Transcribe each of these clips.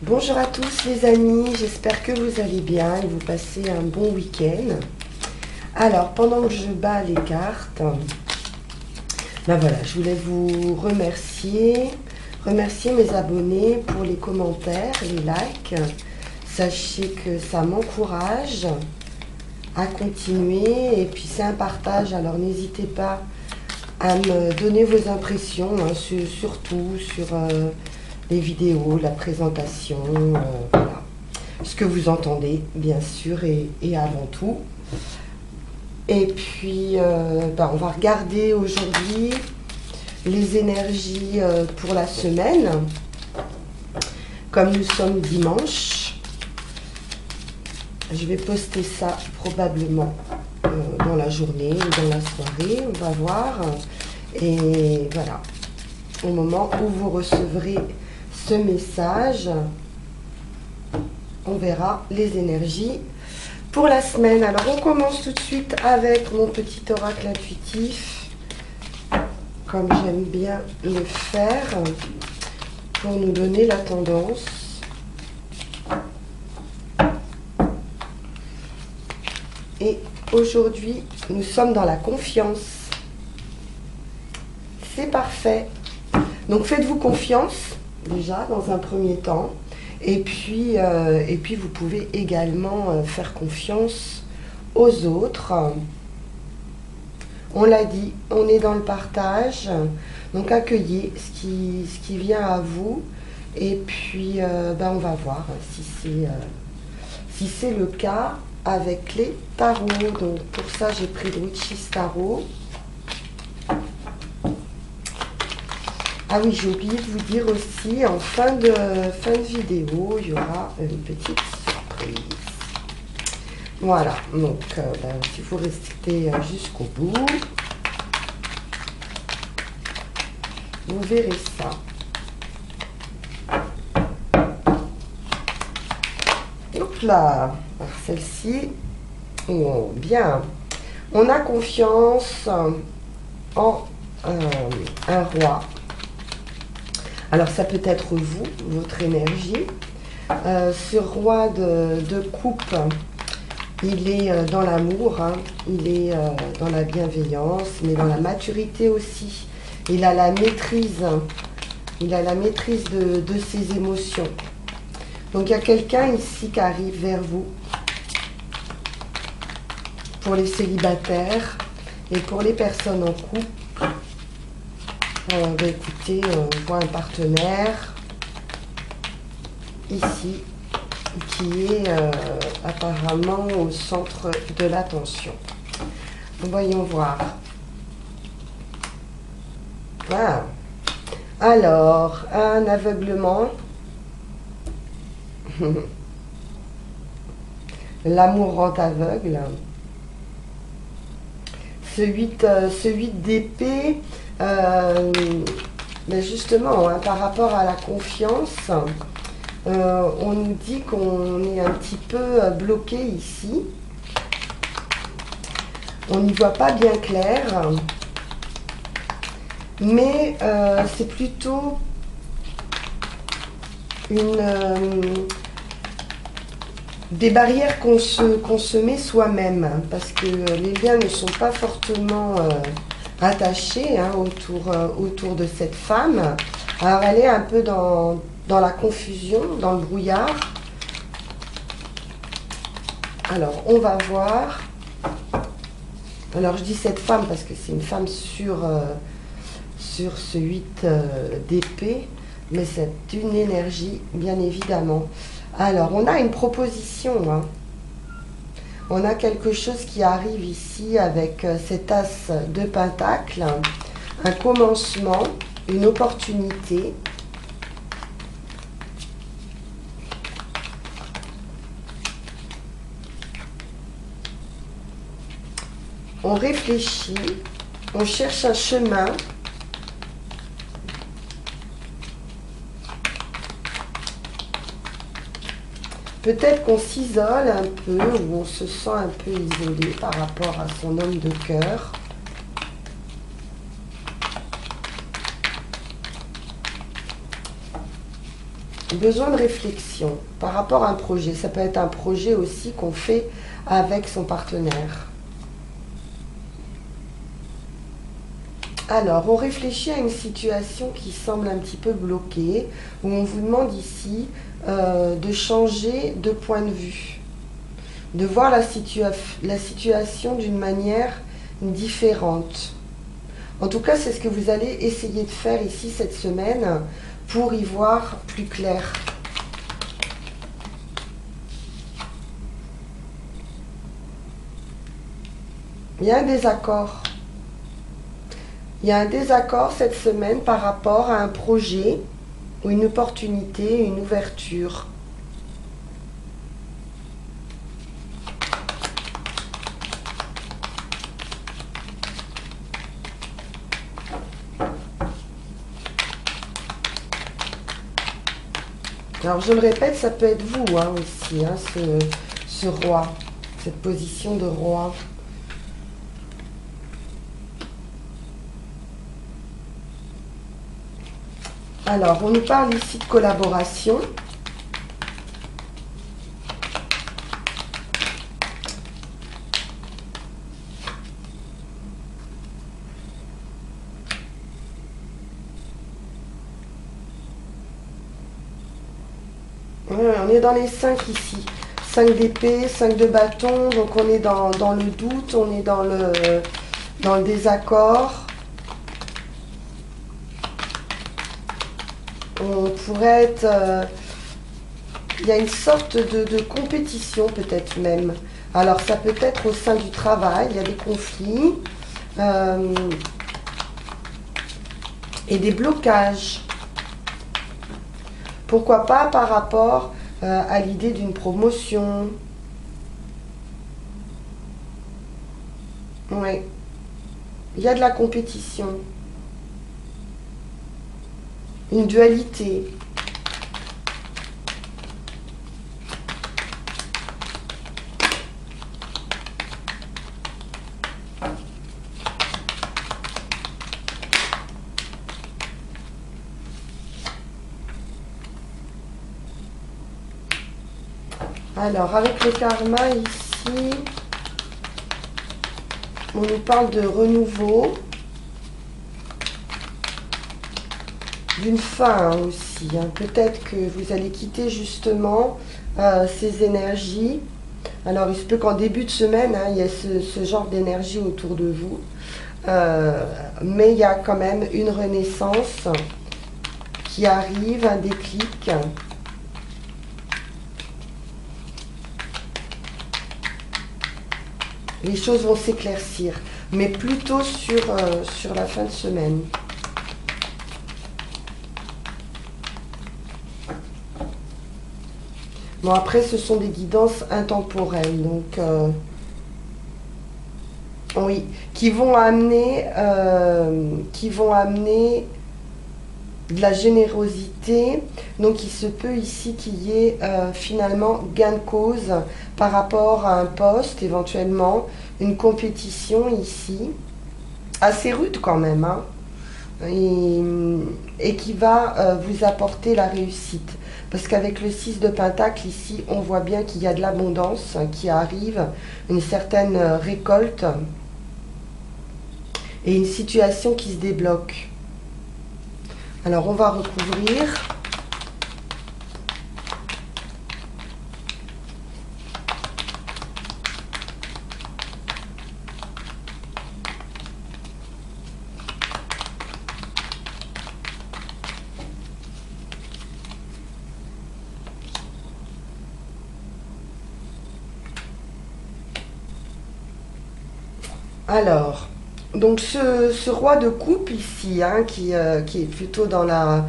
Bonjour à tous les amis, j'espère que vous allez bien et vous passez un bon week-end. Alors, pendant que je bats les cartes, ben voilà, je voulais vous remercier mes abonnés pour les commentaires, les likes. Sachez que ça m'encourage à continuer et puis c'est un partage, alors n'hésitez pas à me donner vos impressions, hein, surtout sur les vidéos, la présentation, voilà. Ce que vous entendez, bien sûr, et avant tout. Et puis, on va regarder aujourd'hui les énergies pour la semaine. Comme nous sommes dimanche, je vais poster ça probablement dans la journée ou dans la soirée, on va voir. Et voilà, au moment où vous recevrez ce message, on verra les énergies pour la semaine. Alors on commence tout de suite avec mon petit oracle intuitif, comme j'aime bien le faire, pour nous donner la tendance. Et aujourd'hui, nous sommes dans la confiance. C'est parfait. Donc faites-vous confiance, déjà, dans un premier temps. Et puis vous pouvez également faire confiance aux autres. On l'a dit, on est dans le partage. Donc accueillez ce qui vient à vous. Et puis on va voir si c'est le cas avec les tarots. Donc pour ça, j'ai pris le Witch's Tarot. Ah oui, j'ai oublié de vous dire aussi, en fin de vidéo, il y aura une petite surprise. Voilà, donc si vous restez jusqu'au bout, vous verrez ça. Donc là, celle-ci, oh, bien, on a confiance en un roi. Alors ça peut être vous, votre énergie. Ce roi de coupe, il est dans l'amour, hein, il est dans la bienveillance, mais dans la maturité aussi. Il a la maîtrise, de ses émotions. Donc il y a quelqu'un ici qui arrive vers vous. Pour les célibataires et pour les personnes en couple. Écoutez, on voit un partenaire ici qui est apparemment au centre de l'attention. Voyons voir. Voilà. Alors, un aveuglement. L'amour rend aveugle. Ce 8 d'épée, justement, hein, par rapport à la confiance, on nous dit qu'on est un petit peu bloqué ici. On n'y voit pas bien clair, mais c'est plutôt des barrières qu'on se met soi-même, hein, parce que les liens ne sont pas fortement attachés, hein, autour de cette femme. Alors elle est un peu dans la confusion, dans le brouillard. Alors on va voir. Alors je dis cette femme parce que c'est une femme sur ce 8 d'épée, mais c'est une énergie bien évidemment. Alors, on a une proposition, hein. On a quelque chose qui arrive ici avec cet as de pentacle, un commencement, une opportunité. On réfléchit, on cherche un chemin. Peut-être qu'on s'isole un peu ou on se sent un peu isolé par rapport à son homme de cœur. besoin de réflexion par rapport à un projet. Ça peut être un projet aussi qu'on fait avec son partenaire. Alors, on réfléchit à une situation qui semble un petit peu bloquée, où on vous demande ici de changer de point de vue, de voir la situation d'une manière différente. En tout cas, c'est ce que vous allez essayer de faire ici cette semaine pour y voir plus clair. Il y a un désaccord. Il y a un désaccord cette semaine par rapport à un projet ou une opportunité, une ouverture. Alors je le répète, ça peut être vous aussi, ce roi, cette position de roi. Alors, on nous parle ici de collaboration. Ouais, on est dans les 5 ici. 5 d'épée, 5 de bâton, donc on est dans le doute, on est dans le désaccord. On pourrait être... il y a une sorte de compétition peut-être même. Alors ça peut être au sein du travail, il y a des conflits et des blocages. Pourquoi pas par rapport à l'idée d'une promotion. Oui, il y a de la compétition. Une dualité. Alors, avec le karma ici, on nous parle de renouveau. D'une fin aussi. Peut-être que vous allez quitter justement ces énergies. Alors, il se peut qu'en début de semaine, il y ait ce genre d'énergie autour de vous. Mais il y a quand même une renaissance qui arrive, un déclic. Les choses vont s'éclaircir, mais plutôt sur la fin de semaine. Bon, après, ce sont des guidances intemporelles, donc oui, qui vont amener de la générosité. Donc, il se peut ici qu'il y ait finalement gain de cause par rapport à un poste, éventuellement, une compétition ici, assez rude quand même, et qui va vous apporter la réussite. Parce qu'avec le 6 de Pentacle, ici, on voit bien qu'il y a de l'abondance qui arrive, une certaine récolte et une situation qui se débloque. Alors, on va recouvrir. Alors, donc ce roi de coupe ici, qui est plutôt dans la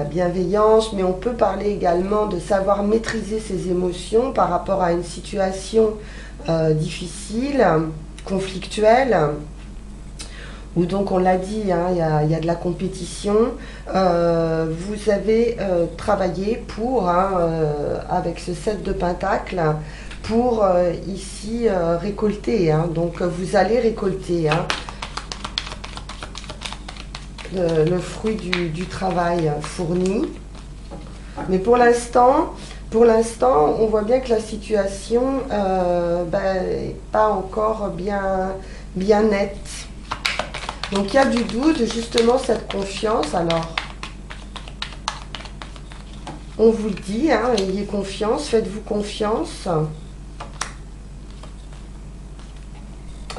bienveillance, mais on peut parler également de savoir maîtriser ses émotions par rapport à une situation difficile, conflictuelle, où donc on l'a dit, il y a de la compétition. Vous avez travaillé pour, avec ce 7 de Pentacle, pour ici récolter. Donc vous allez récolter le fruit du travail fourni. Mais pour l'instant, on voit bien que la situation n'est pas encore bien nette. Donc il y a du doute, justement, cette confiance. Alors, on vous le dit, hein, ayez confiance, faites-vous confiance.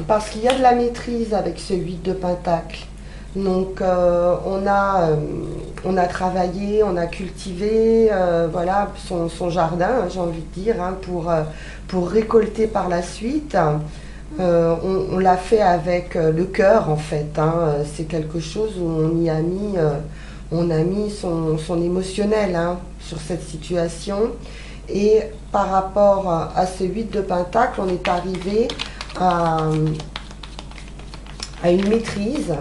Parce qu'il y a de la maîtrise avec ce 8 de Pentacle. Donc on a travaillé, on a cultivé voilà, son jardin, j'ai envie de dire, hein, pour récolter par la suite. On l'a fait avec le cœur en fait. Hein. C'est quelque chose où on a mis son émotionnel hein, sur cette situation. Et par rapport à ce 8 de Pentacle, on est arrivé à une maîtrise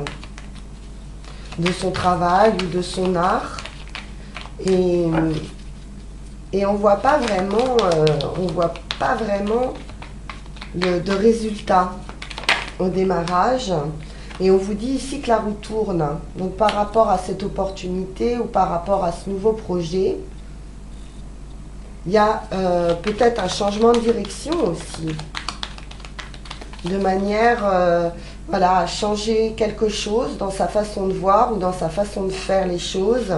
de son travail ou de son art. Et on voit pas vraiment, de résultat au démarrage. Et on vous dit ici que la roue tourne. Donc par rapport à cette opportunité ou par rapport à ce nouveau projet, il y a peut-être un changement de direction aussi. De manière voilà, à changer quelque chose dans sa façon de voir ou dans sa façon de faire les choses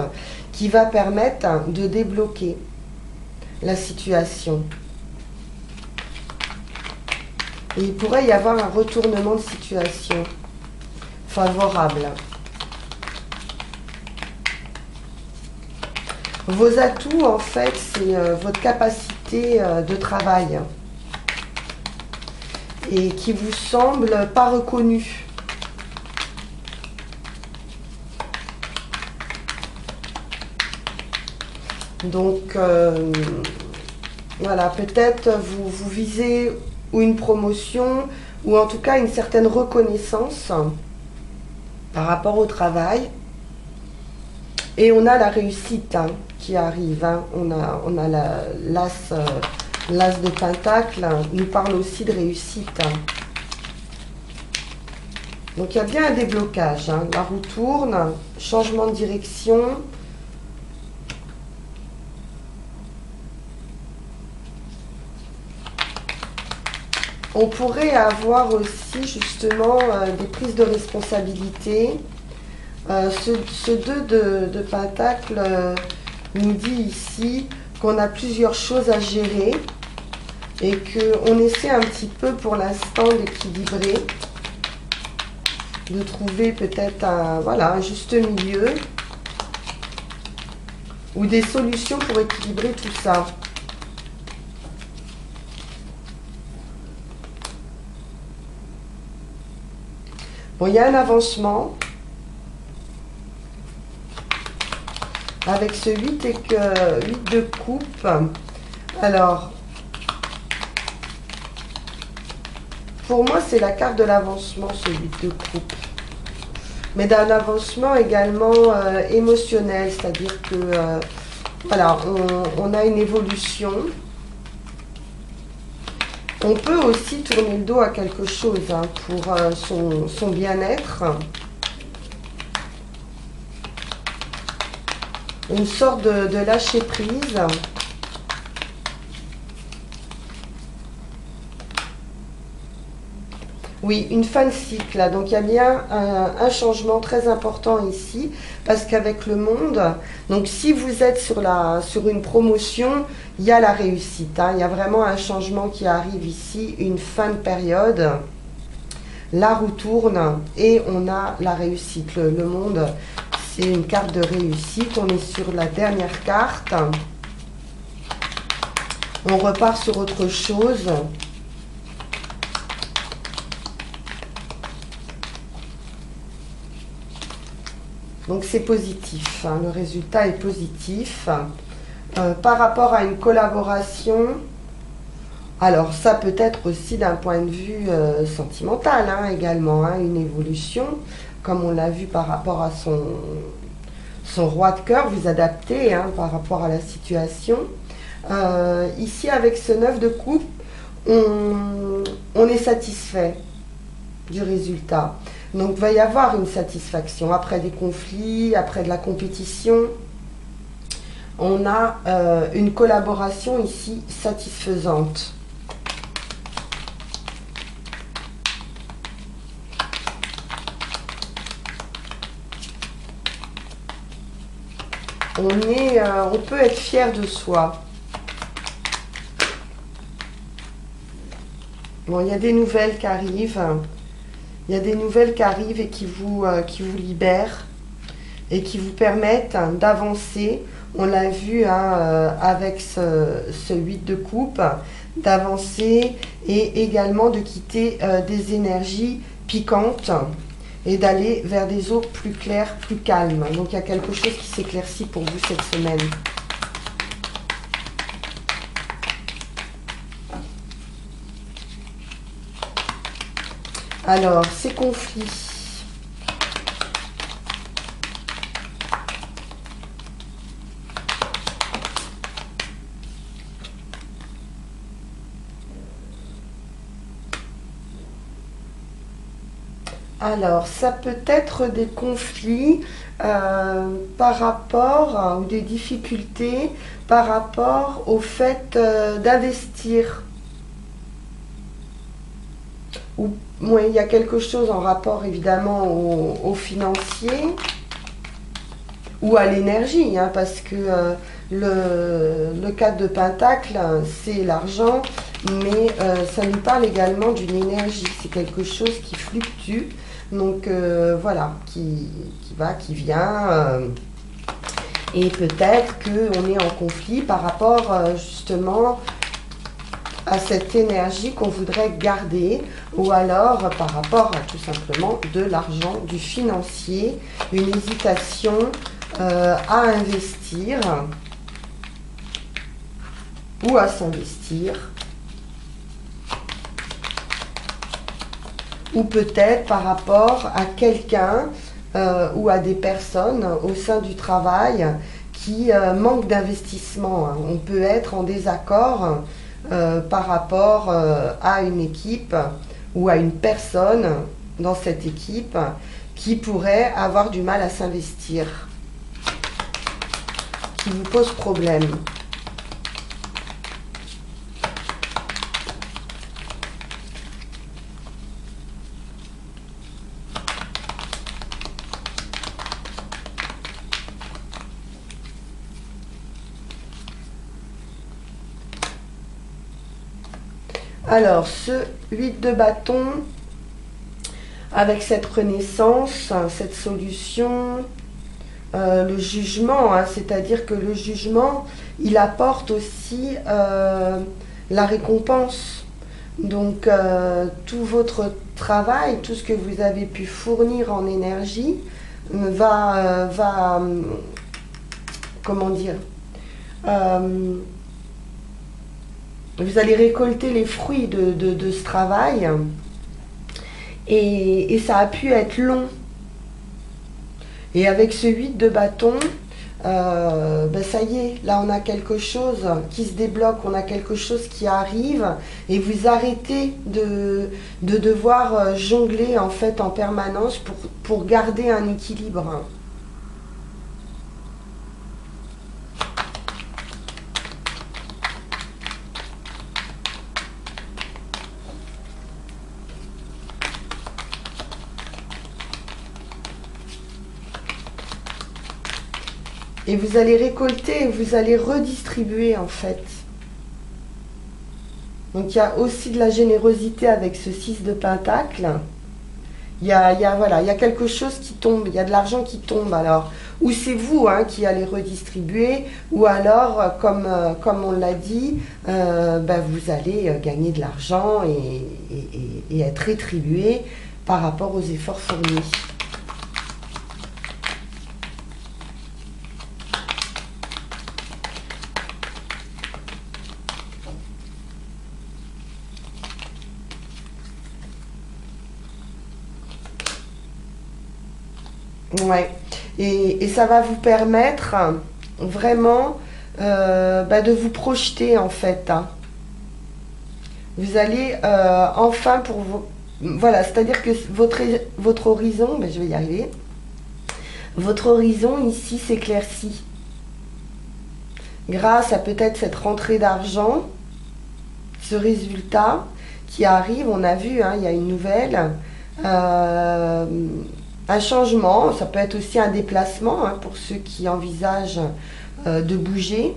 qui va permettre de débloquer la situation. Et il pourrait y avoir un retournement de situation favorable. Vos atouts, en fait, c'est votre capacité de travail et qui vous semble pas reconnue. Donc, voilà, peut-être vous visez ou une promotion ou en tout cas une certaine reconnaissance par rapport au travail. Et on a la réussite hein, qui arrive. Hein. On a l'as de Pentacle nous parle aussi de réussite. Hein. Donc il y a bien un déblocage. Hein. La roue tourne, changement de direction. On pourrait avoir aussi justement des prises de responsabilité. Ce 2 de Pentacle nous dit ici qu'on a plusieurs choses à gérer et qu'on essaie un petit peu pour l'instant d'équilibrer, de trouver peut-être un juste milieu ou des solutions pour équilibrer tout ça. Bon, il y a un avancement avec ce 8 de coupe. Alors, pour moi, c'est la carte de l'avancement, ce 8 de coupe. Mais d'un avancement également émotionnel, c'est-à-dire que voilà, on a une évolution. On peut aussi tourner le dos à quelque chose hein, pour son bien-être. Une sorte de lâcher prise. Oui, une fin de cycle. Donc il y a bien un changement très important ici, parce qu'avec le monde, donc si vous êtes sur une promotion, il y a la réussite. Hein, il y a vraiment un changement qui arrive ici, une fin de période. La roue tourne et on a la réussite. Le monde, c'est une carte de réussite. On est sur la dernière carte. On repart sur autre chose. Donc c'est positif, hein, le résultat est positif. Par rapport à une collaboration, alors ça peut être aussi d'un point de vue sentimental hein, également, hein, une évolution, comme on l'a vu par rapport à son roi de cœur, vous adaptez hein, par rapport à la situation. Ici avec ce 9 de coupe, on est satisfait du résultat. Donc il va y avoir une satisfaction après des conflits, après de la compétition. on a une collaboration ici satisfaisante. On peut être fier de soi. Bon, il y a des nouvelles qui arrivent. Il y a des nouvelles qui arrivent et qui vous libèrent et qui vous permettent d'avancer. On l'a vu hein, avec ce 8 de coupe, d'avancer et également de quitter des énergies piquantes et d'aller vers des eaux plus claires, plus calmes. Donc il y a quelque chose qui s'éclaircit pour vous cette semaine. Alors, ces conflits. Alors, ça peut être des conflits par rapport ou des difficultés par rapport au fait d'investir. Ou il y a quelque chose en rapport évidemment au financier ou à l'énergie, hein, parce que le 4 de Pentacle, c'est l'argent, mais ça nous parle également d'une énergie. C'est quelque chose qui fluctue, donc voilà, qui va, qui vient. Et peut-être qu'on est en conflit par rapport justement à cette énergie qu'on voudrait garder, ou alors par rapport à tout simplement de l'argent, du financier, une hésitation à investir ou à s'investir, ou peut-être par rapport à quelqu'un ou à des personnes au sein du travail qui manquent d'investissement. On peut être en désaccord par rapport à une équipe ou à une personne dans cette équipe qui pourrait avoir du mal à s'investir, qui vous pose problème. Alors, ce 8 de bâton, avec cette renaissance, cette solution, le jugement, hein, c'est-à-dire que le jugement, il apporte aussi la récompense. Donc, tout votre travail, tout ce que vous avez pu fournir en énergie, va comment dire, vous allez récolter les fruits de ce travail et ça a pu être long. Et avec ce 8 de bâton, ben ça y est, là on a quelque chose qui se débloque, on a quelque chose qui arrive et vous arrêtez de devoir jongler en fait en permanence pour garder un équilibre. Et vous allez récolter et vous allez redistribuer en fait. Donc il y a aussi de la générosité avec ce 6 de Pentacle. Voilà, il y a quelque chose qui tombe, il y a de l'argent qui tombe alors. Ou c'est vous hein, qui allez redistribuer, ou alors, comme on l'a dit, vous allez gagner de l'argent et être rétribué par rapport aux efforts fournis. Ouais. Et ça va vous permettre vraiment de vous projeter en fait. Hein. Vous allez enfin pour vous... Voilà, c'est-à-dire que votre horizon, je vais y arriver, votre horizon ici s'éclaircit. grâce à peut-être cette rentrée d'argent, ce résultat qui arrive, on a vu, hein, il y a une nouvelle, un changement, ça peut être aussi un déplacement hein, pour ceux qui envisagent de bouger,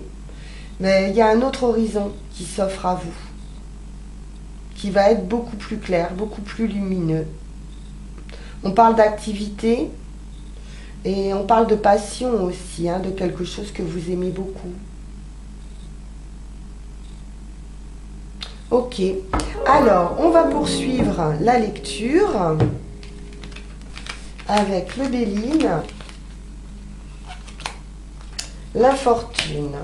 mais il y a un autre horizon qui s'offre à vous, qui va être beaucoup plus clair, beaucoup plus lumineux. On parle d'activité et on parle de passion aussi, hein, de quelque chose que vous aimez beaucoup. Ok, alors on va poursuivre la lecture avec le Béline, l'infortune.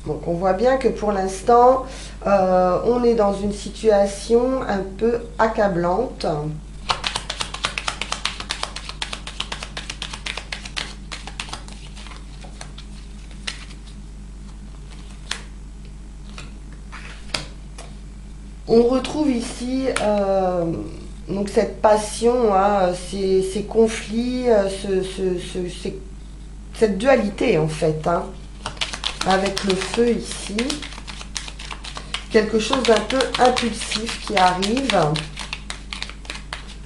Donc on voit bien que pour l'instant, on est dans une situation un peu accablante. On retrouve ici donc cette passion, hein, ces conflits, cette dualité en fait, hein, avec le feu ici. Quelque chose d'un peu impulsif qui arrive.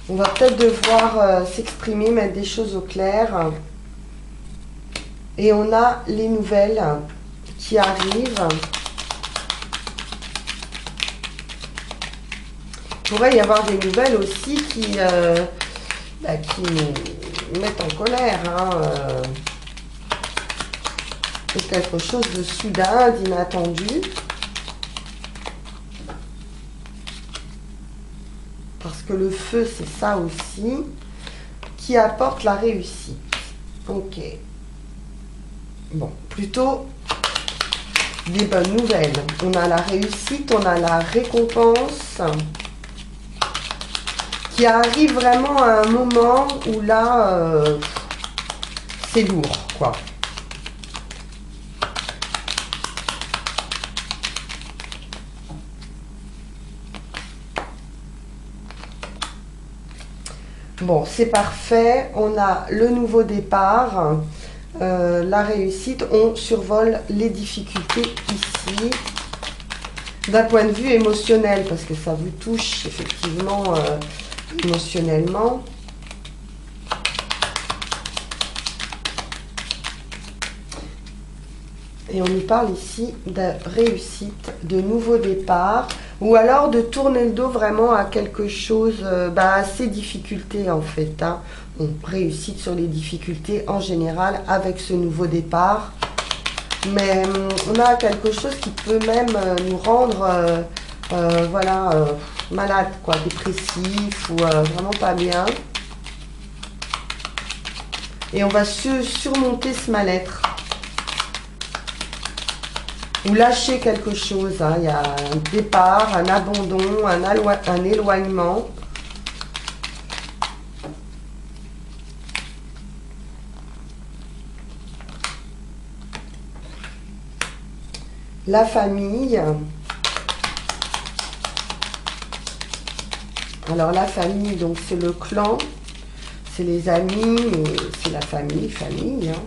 On va peut-être devoir s'exprimer, mettre des choses au clair. Et on a les nouvelles qui arrivent. Il pourrait y avoir des nouvelles aussi qui nous mettent en colère. Hein, c'est quelque chose de soudain, d'inattendu. Parce que le feu, c'est ça aussi, qui apporte la réussite. Ok. Bon, plutôt des bonnes nouvelles. On a la réussite, on a la récompense qui arrive vraiment à un moment où là, c'est lourd, quoi. Bon, c'est parfait. On a le nouveau départ, la réussite. On survole les difficultés ici. D'un point de vue émotionnel, parce que ça vous touche effectivement émotionnellement. Et on nous parle ici de réussite, de nouveau départ, ou alors de tourner le dos vraiment à quelque chose, à ces difficultés en fait. Hein. On réussit sur les difficultés en général avec ce nouveau départ. Mais on a quelque chose qui peut même nous rendre malade, quoi, dépressif ou vraiment pas bien. Et on va surmonter ce mal-être. Ou lâcher quelque chose. Hein. Il y a un départ, un abandon, un éloignement. La famille. Alors la famille, donc c'est le clan, c'est les amis, mais c'est la famille, hein.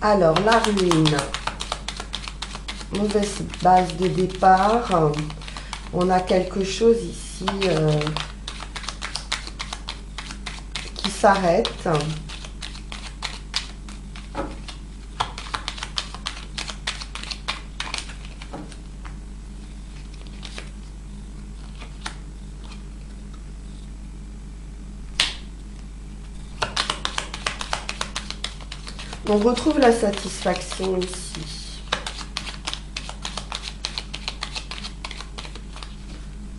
Alors la ruine. Mauvaise base de départ. On a quelque chose ici qui s'arrête. On retrouve la satisfaction ici.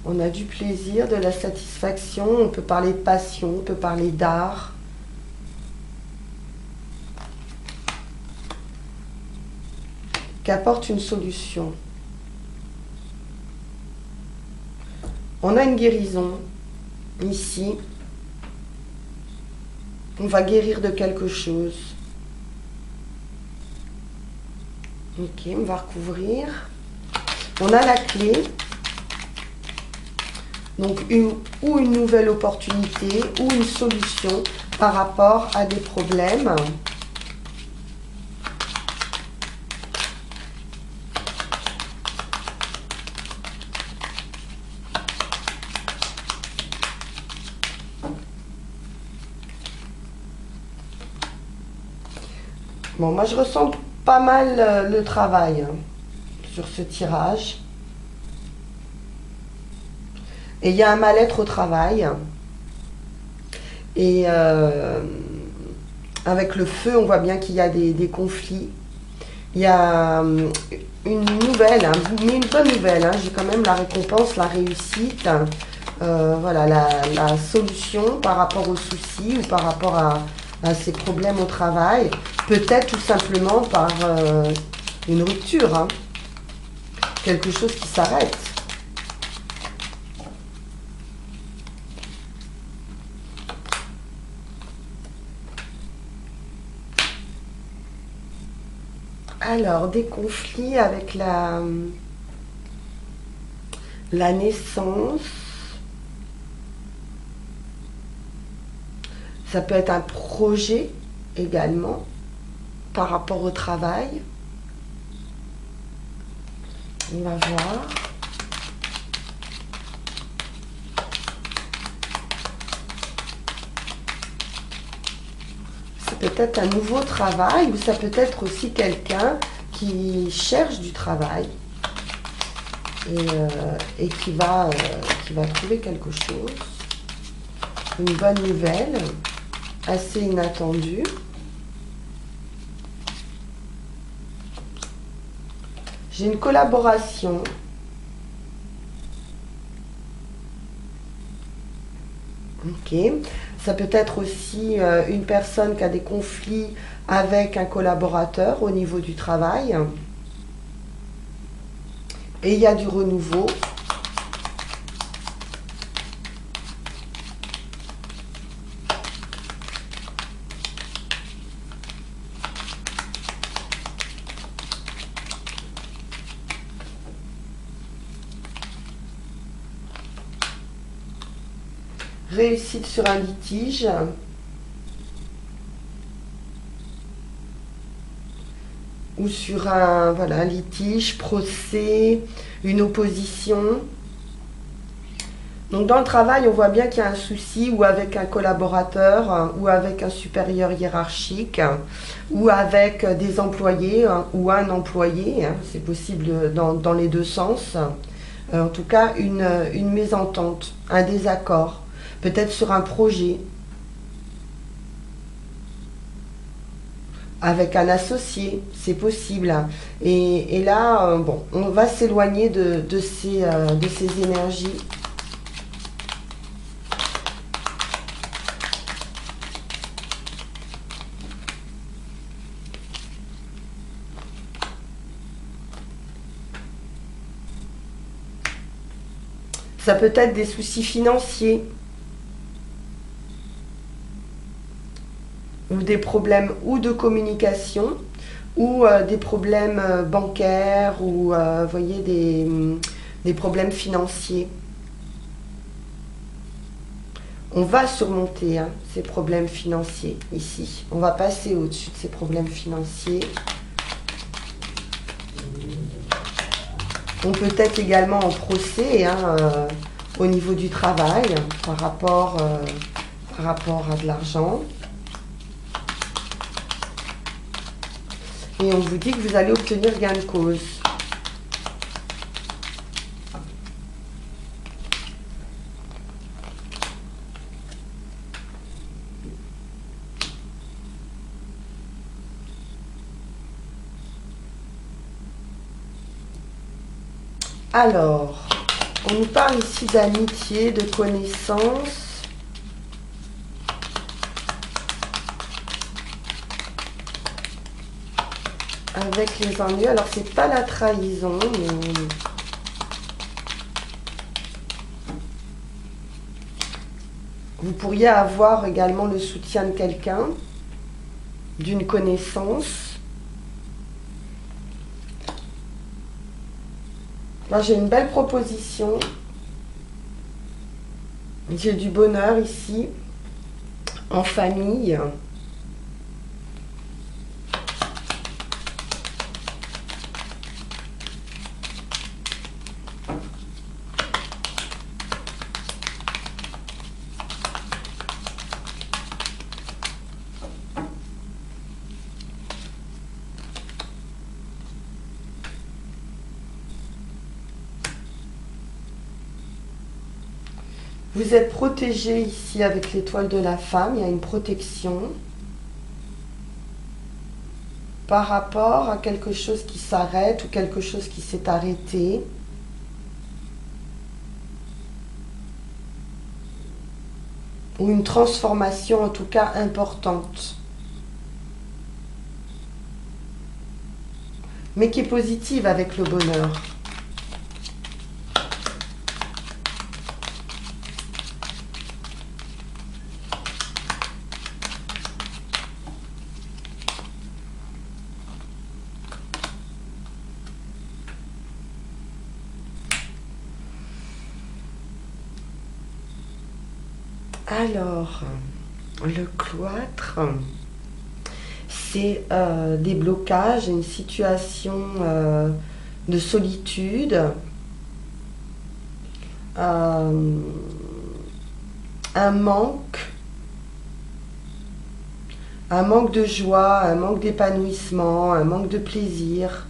On a du plaisir, de la satisfaction, on peut parler de passion, on peut parler d'art. Qu'apporte une solution. On a une guérison ici. On va guérir de quelque chose. Ok, on va recouvrir. On a la clé. Donc, ou une nouvelle opportunité ou une solution par rapport à des problèmes. Bon, moi je ressens pas mal le travail hein, sur ce tirage. Et il y a un mal-être au travail. Et avec le feu, on voit bien qu'il y a des conflits. Il y a une nouvelle, hein, mais une bonne nouvelle. Hein, j'ai quand même la récompense, la réussite. Voilà, la solution par rapport aux soucis ou par rapport à ces problèmes au travail. Peut-être tout simplement par une rupture. Hein, quelque chose qui s'arrête. Alors, des conflits avec la naissance. Ça peut être un projet également par rapport au travail. On va voir. C'est peut-être un nouveau travail ou ça peut être aussi quelqu'un qui cherche du travail et qui va trouver quelque chose. Une bonne nouvelle, assez inattendue. J'ai une collaboration. Ok. Ça peut être aussi une personne qui a des conflits avec un collaborateur au niveau du travail. Et il y a du renouveau. Réussite sur un litige. Ou sur un litige, procès, une opposition. Donc dans le travail, on voit bien qu'il y a un souci ou avec un collaborateur, ou avec un supérieur hiérarchique, ou avec des employés, ou un employé. C'est possible dans les deux sens. En tout cas, une mésentente, un désaccord. Peut-être sur un projet, avec un associé, c'est possible. Et là, bon, on va s'éloigner de ces énergies. Ça peut être des soucis financiers. Ou des problèmes ou de communication ou des problèmes bancaires ou vous voyez des problèmes financiers. On va surmonter ces problèmes financiers ici. On va passer au-dessus de ces problèmes financiers. On peut être également en procès au niveau du travail par rapport à de l'argent. Et on vous dit que vous allez obtenir gain de cause. Alors, on nous parle ici d'amitié, de connaissance. Avec les ennuis, alors c'est pas la trahison, mais vous pourriez avoir également le soutien de quelqu'un, d'une connaissance. Moi, j'ai une belle proposition. J'ai du bonheur ici, en famille. Vous êtes protégé ici avec l'étoile de la femme, il y a une protection par rapport à quelque chose qui s'arrête ou quelque chose qui s'est arrêté. Ou une transformation en tout cas importante. Mais qui est positive avec le bonheur. Alors, le cloître, c'est des blocages, une situation de solitude, un manque de joie, un manque d'épanouissement, un manque de plaisir.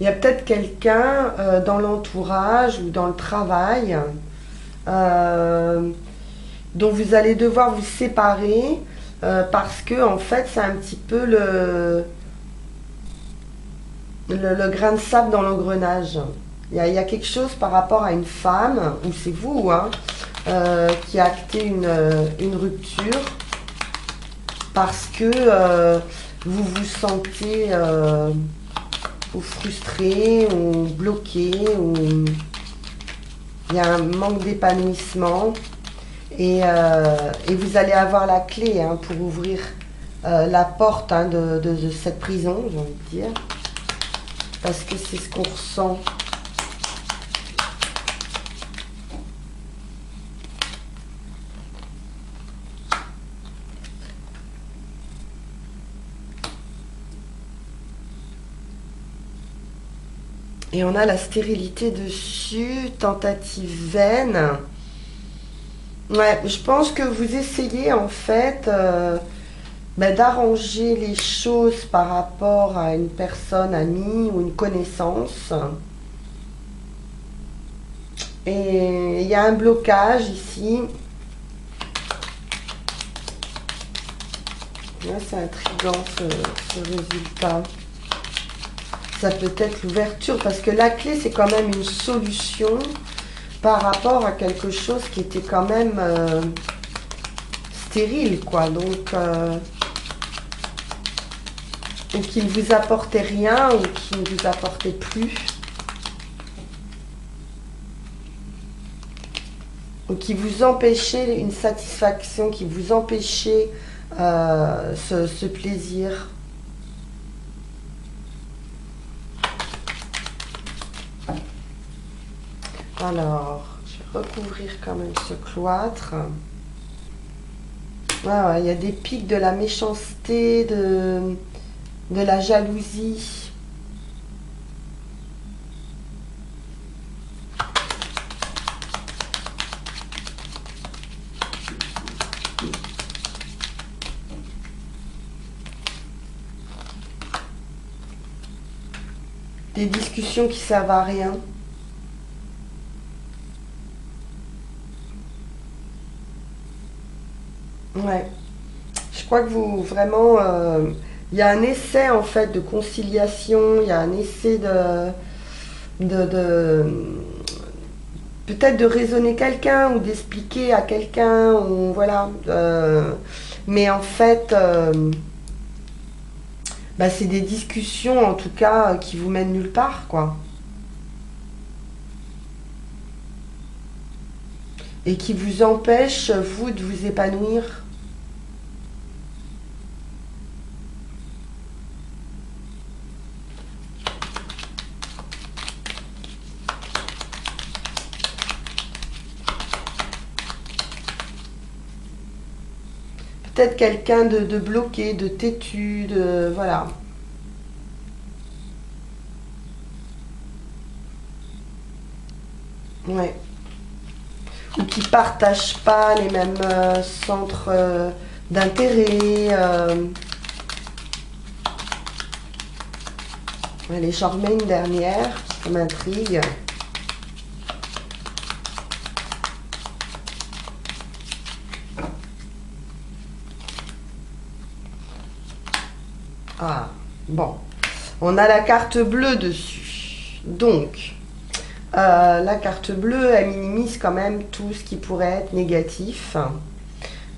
Il y a peut-être quelqu'un dans l'entourage ou dans le travail dont vous allez devoir vous séparer parce que en fait c'est un petit peu le grain de sable dans l'engrenage. Il y a quelque chose par rapport à une femme, ou c'est vous, hein, qui a acté une rupture parce que vous vous sentez ou frustré ou bloqué, ou il y a un manque d'épanouissement et vous allez avoir la clé hein, pour ouvrir la porte hein, de cette prison, j'ai envie de dire, parce que c'est ce qu'on ressent. Et on a la stérilité dessus, tentative vaine. Ouais, je pense que vous essayez en fait d'arranger les choses par rapport à une personne amie ou une connaissance. Et il y a un blocage ici. Là, c'est intriguant ce résultat. Ça peut être l'ouverture, parce que la clé, c'est quand même une solution par rapport à quelque chose qui était quand même stérile, quoi. Donc, ou qui ne vous apportait rien, ou qui ne vous apportait plus. Ou qui vous empêchait une satisfaction, qui vous empêchait ce plaisir. Alors, je vais recouvrir quand même ce cloître. Ouais, il y a des pics de la méchanceté, de la jalousie. Des discussions qui servent à rien. Ouais. Je crois que vous, vraiment, il y a un essai en fait de conciliation, il y a un essai de peut-être de raisonner quelqu'un ou d'expliquer à quelqu'un, ou voilà. Mais en fait, c'est des discussions en tout cas qui vous mènent nulle part, quoi. Et qui vous empêchent, vous, de vous épanouir. peut-être quelqu'un de bloqué, de têtu, de... Voilà. Ouais. Ou qui ne partagent pas les mêmes centres d'intérêt. Allez, j'en remets une dernière, ça m'intrigue. Ah, bon. On a la carte bleue dessus. Donc, la carte bleue, elle minimise quand même tout ce qui pourrait être négatif.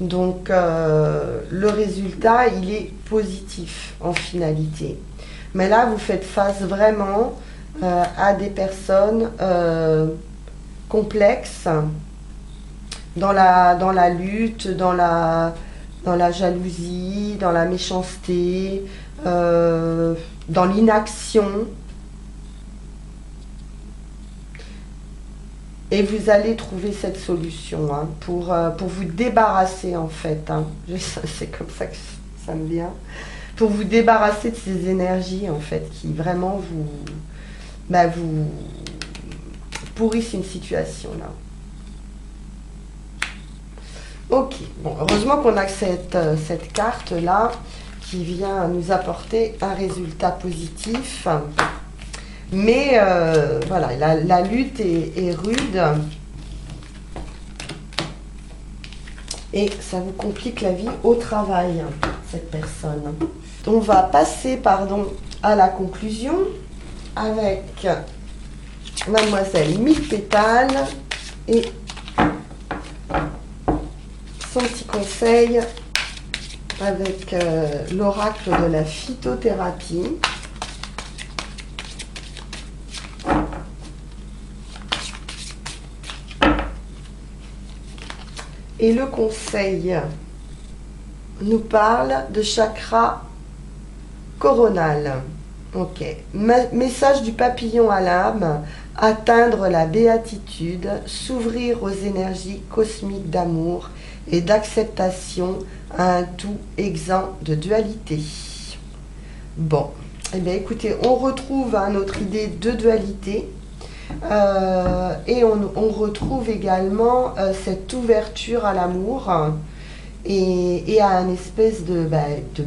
Donc, le résultat, il est positif en finalité. Mais là, vous faites face vraiment à des personnes complexes dans la lutte, dans la jalousie, dans la méchanceté, dans l'inaction. Et vous allez trouver cette solution hein, pour vous débarrasser en fait. Hein. C'est comme ça que ça me vient. Pour vous débarrasser de ces énergies en fait qui vraiment vous pourrissent une situation là. Ok, bon, heureusement qu'on a cette carte là qui vient nous apporter un résultat positif. Mais voilà, la lutte est rude et ça vous complique la vie au travail, cette personne. On va passer, pardon, à la conclusion avec Mademoiselle 1000 pétales et son petit conseil avec l'oracle de la phytothérapie. Et le conseil nous parle de chakra coronal. Ok. Message du papillon à l'âme, atteindre la béatitude, s'ouvrir aux énergies cosmiques d'amour et d'acceptation à un tout exempt de dualité. Bon, eh bien écoutez, on retrouve notre idée de dualité. Et on retrouve également cette ouverture à l'amour et à une espèce de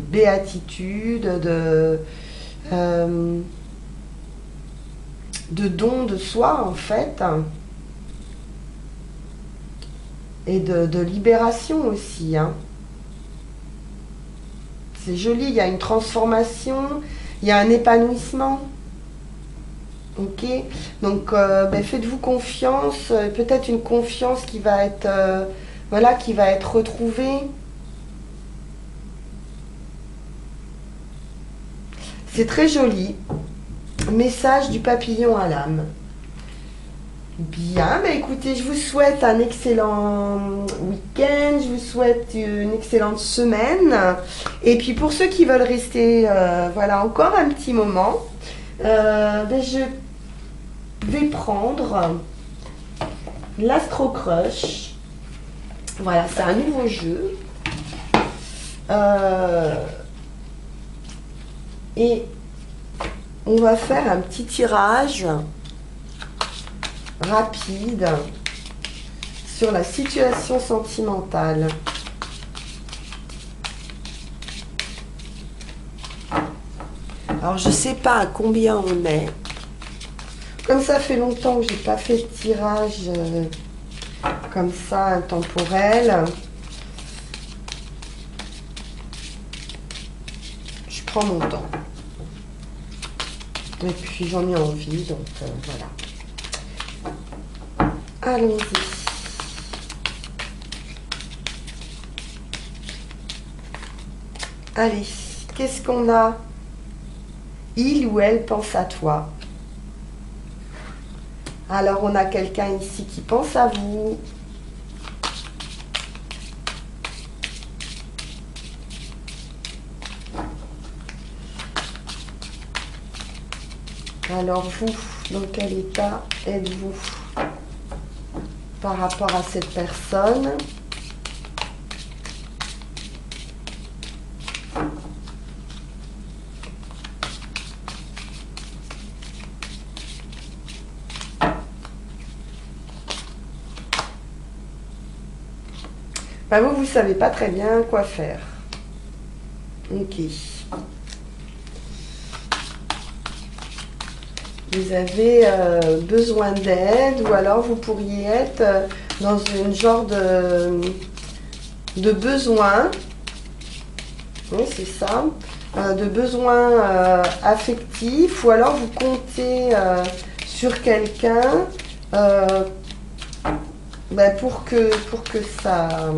béatitude, de don de soi en fait, et de libération aussi. Hein. C'est joli, il y a une transformation, il y a un épanouissement. Ok, donc faites-vous confiance, peut-être une confiance qui va être, voilà, qui va être retrouvée. C'est très joli. Message du papillon à l'âme. Bien, écoutez, je vous souhaite un excellent week-end, je vous souhaite une excellente semaine. Et puis pour ceux qui veulent rester, voilà, encore un petit moment, je vais prendre l'Astro Crush. Voilà, c'est un nouveau jeu. Et on va faire un petit tirage rapide sur la situation sentimentale. Alors, je ne sais pas à combien on est. Comme ça fait longtemps que j'ai pas fait de tirage comme ça, intemporel. Je prends mon temps. Et puis j'en ai envie, donc voilà. Allons-y. Allez, qu'est-ce qu'on a? Il ou elle pense à toi. Alors, on a quelqu'un ici qui pense à vous. Alors, vous, dans quel état êtes-vous par rapport à cette personne? Bah vous, vous savez pas très bien quoi faire. Ok. Vous avez besoin d'aide ou alors vous pourriez être dans une genre de besoin, oui, c'est ça, de besoin affectif ou alors vous comptez sur quelqu'un pour que ça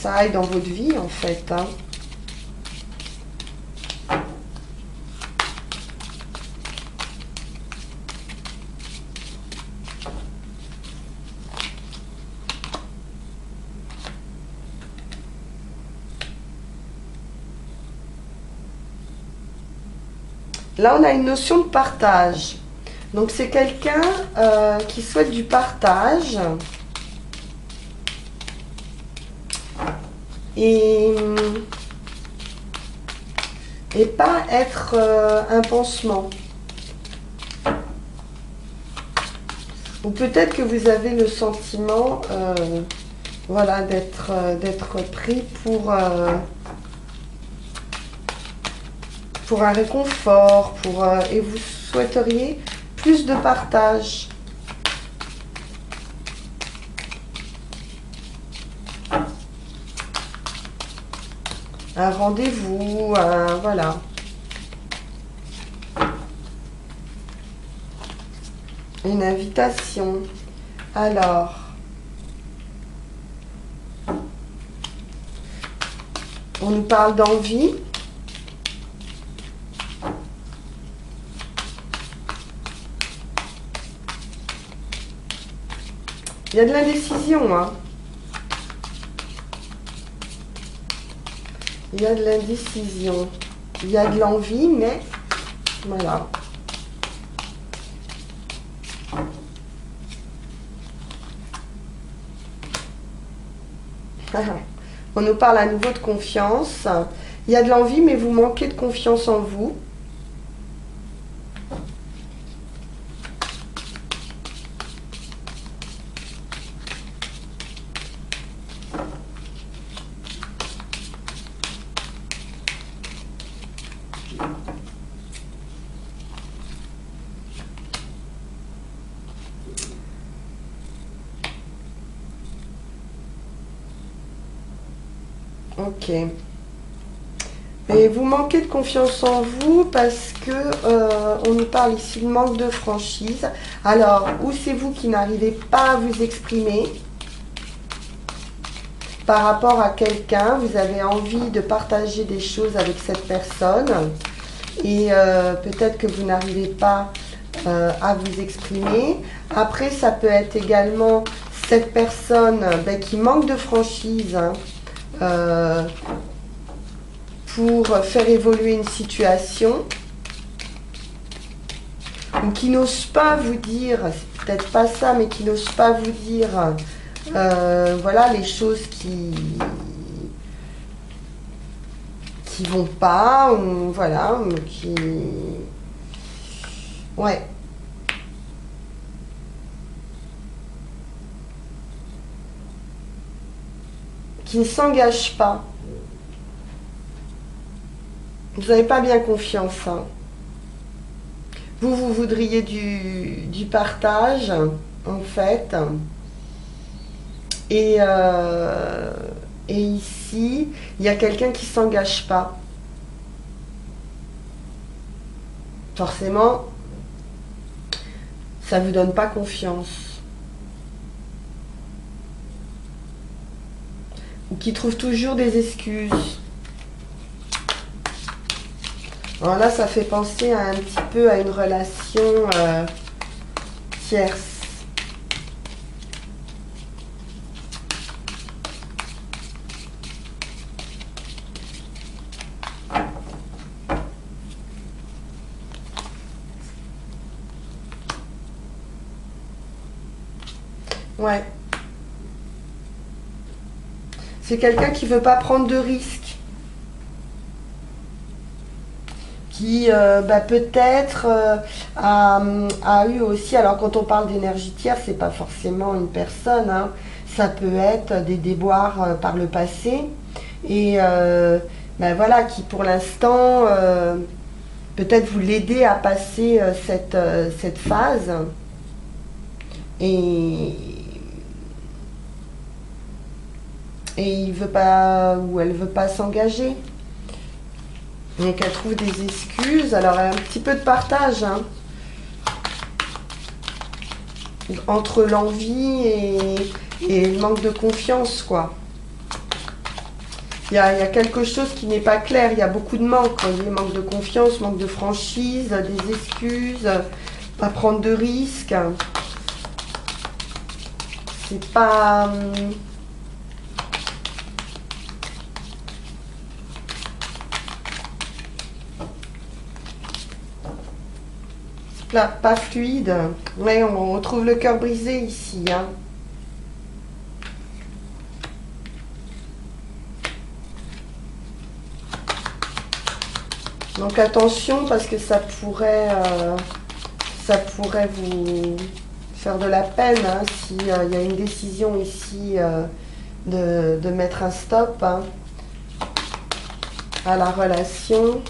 aille dans votre vie en fait. Hein. Là, on a une notion de partage. Donc, c'est quelqu'un qui souhaite du partage. Et pas être un pansement. Ou peut-être que vous avez le sentiment voilà, d'être pris pour un réconfort, et vous souhaiteriez plus de partage. Un rendez-vous, voilà. Une invitation. Alors, on nous parle d'envie. Il y a de l'indécision, hein. Il y a de l'indécision. Il y a de l'envie, mais voilà. On nous parle à nouveau de confiance. Il y a de l'envie, mais vous manquez de confiance en vous. Ok. Et vous manquez de confiance en vous parce que on nous parle ici de manque de franchise. Alors, ou c'est vous qui n'arrivez pas à vous exprimer par rapport à quelqu'un, vous avez envie de partager des choses avec cette personne et peut-être que vous n'arrivez pas à vous exprimer. Après, ça peut être également cette personne qui manque de franchise, hein, pour faire évoluer une situation, ou qui n'ose pas vous dire, c'est peut-être pas ça, mais qui n'ose pas vous dire voilà les choses qui vont pas, ou voilà, qui ouais. Qui ne s'engage pas. Vous n'avez pas bien confiance. Hein. Vous voudriez du partage, en fait. Et ici, il y a quelqu'un qui ne s'engage pas. Forcément, ça ne vous donne pas confiance. Ou qui trouve toujours des excuses. Alors là, ça fait penser un petit peu à une relation tierce. Ouais. C'est quelqu'un qui ne veut pas prendre de risques. qui peut-être a eu aussi, alors quand on parle d'énergie tierce, c'est pas forcément une personne, hein, ça peut être des déboires par le passé, et voilà, qui pour l'instant peut-être vous l'aider à passer cette phase, et, et il veut pas, ou elle veut pas s'engager. Et qu'elle trouve des excuses. Alors, un petit peu de partage, hein, entre l'envie et le manque de confiance, quoi. Il y a quelque chose qui n'est pas clair. Il y a beaucoup de manque. Vous voyez, manque de confiance, manque de franchise, des excuses, pas prendre de risques. C'est pas... pas fluide. Ouais, on retrouve le cœur brisé ici, hein. Donc attention, parce que ça pourrait vous faire de la peine, hein, s'il y a une décision ici de mettre un stop, hein, à la relation.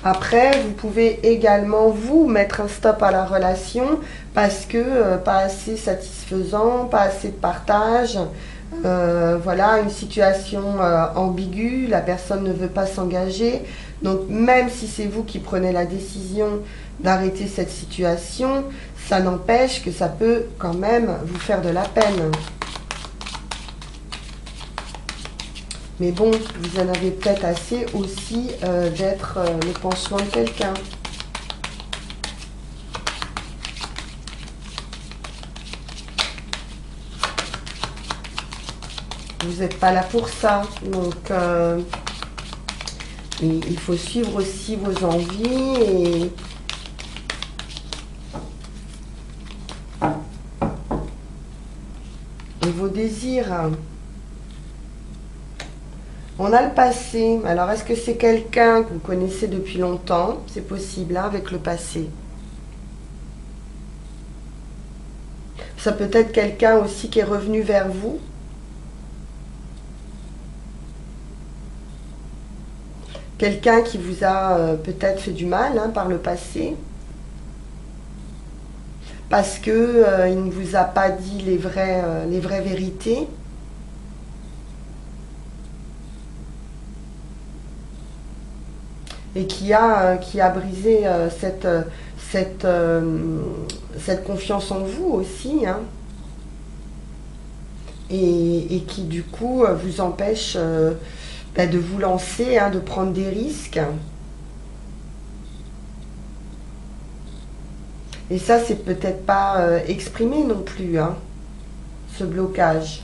Après, vous pouvez également vous mettre un stop à la relation parce que pas assez satisfaisant, pas assez de partage. Voilà, une situation ambiguë, la personne ne veut pas s'engager. Donc même si c'est vous qui prenez la décision d'arrêter cette situation, ça n'empêche que ça peut quand même vous faire de la peine. Mais bon, vous en avez peut-être assez aussi d'être le pansement de quelqu'un. Vous n'êtes pas là pour ça. Donc, il faut suivre aussi vos envies et vos désirs. On a le passé. Alors, est-ce que c'est quelqu'un que vous connaissez depuis longtemps? C'est possible, hein, avec le passé. Ça peut être quelqu'un aussi qui est revenu vers vous. Quelqu'un qui vous a peut-être fait du mal, hein, par le passé. Parce que il ne vous a pas dit les vraies vérités. Et qui a brisé cette confiance en vous aussi, hein, et qui du coup vous empêche de vous lancer, hein, de prendre des risques. Et ça, c'est peut-être pas exprimé non plus, hein, ce blocage.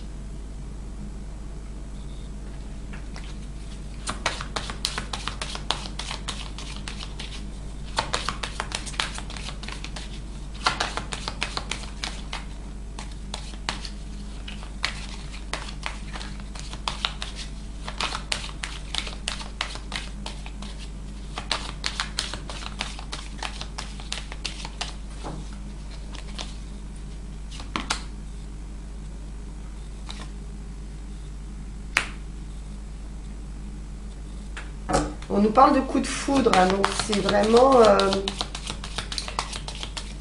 On nous parle de coup de foudre, hein, donc c'est vraiment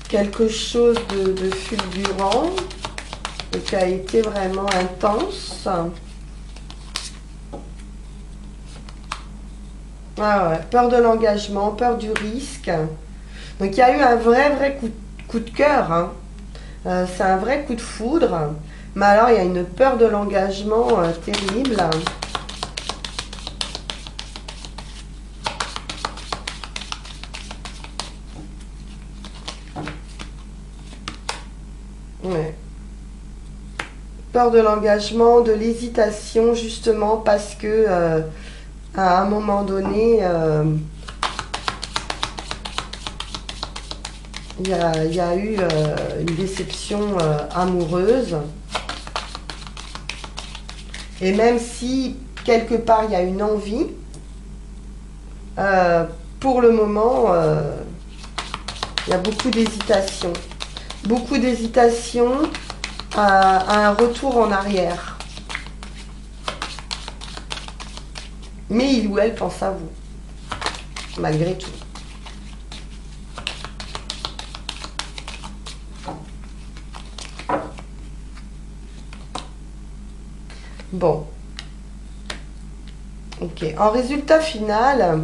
quelque chose de fulgurant et qui a été vraiment intense. Ah ouais, peur de l'engagement, peur du risque. Donc il y a eu un vrai coup de cœur, hein. C'est un vrai coup de foudre. Mais alors il y a une peur de l'engagement terrible. Ouais. Peur de l'engagement, de l'hésitation, justement parce que à un moment donné, il y a eu une déception amoureuse. Et même si quelque part il y a une envie, pour le moment, il y a beaucoup d'hésitation. Beaucoup d'hésitation à un retour en arrière. Mais il ou elle pense à vous, malgré tout. Bon. Ok. En résultat final,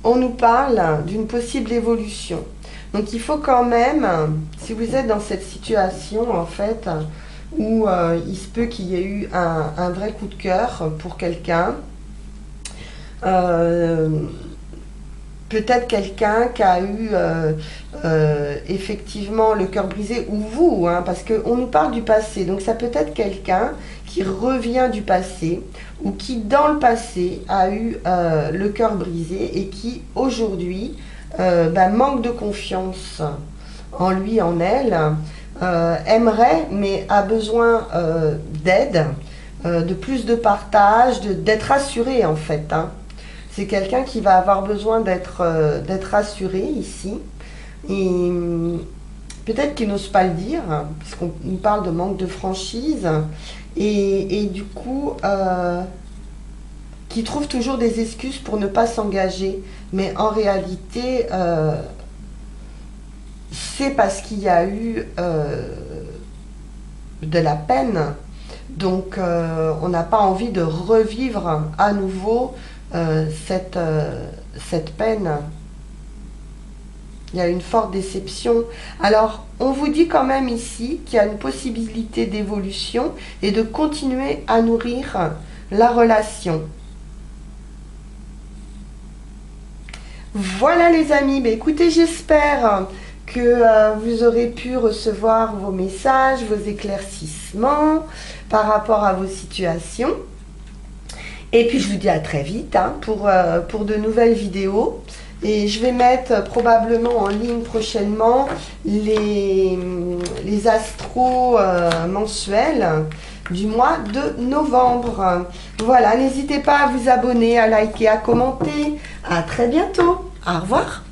on nous parle d'une possible évolution. Donc il faut quand même, si vous êtes dans cette situation en fait, où il se peut qu'il y ait eu un vrai coup de cœur pour quelqu'un, peut-être quelqu'un qui a eu effectivement le cœur brisé, ou vous, hein, parce qu'on nous parle du passé, donc ça peut être quelqu'un qui revient du passé, ou qui dans le passé a eu le cœur brisé, et qui aujourd'hui manque de confiance en lui, en elle, aimerait, mais a besoin d'aide, de plus de partage, d'être assuré en fait, hein. C'est quelqu'un qui va avoir besoin d'être rassuré ici. Et peut-être qu'il n'ose pas le dire, puisqu'on nous parle de manque de franchise. Et du coup, qui trouve toujours des excuses pour ne pas s'engager. Mais en réalité, c'est parce qu'il y a eu de la peine. Donc, on n'a pas envie de revivre à nouveau cette peine. Il y a une forte déception. Alors, on vous dit quand même ici qu'il y a une possibilité d'évolution et de continuer à nourrir la relation. Voilà les amis, bah, écoutez, j'espère que vous aurez pu recevoir vos messages, vos éclaircissements par rapport à vos situations. Et puis je vous dis à très vite hein, pour de nouvelles vidéos. Et je vais mettre probablement en ligne prochainement les astros mensuels du mois de novembre. Voilà, n'hésitez pas à vous abonner, à liker, à commenter. À très bientôt. Au revoir.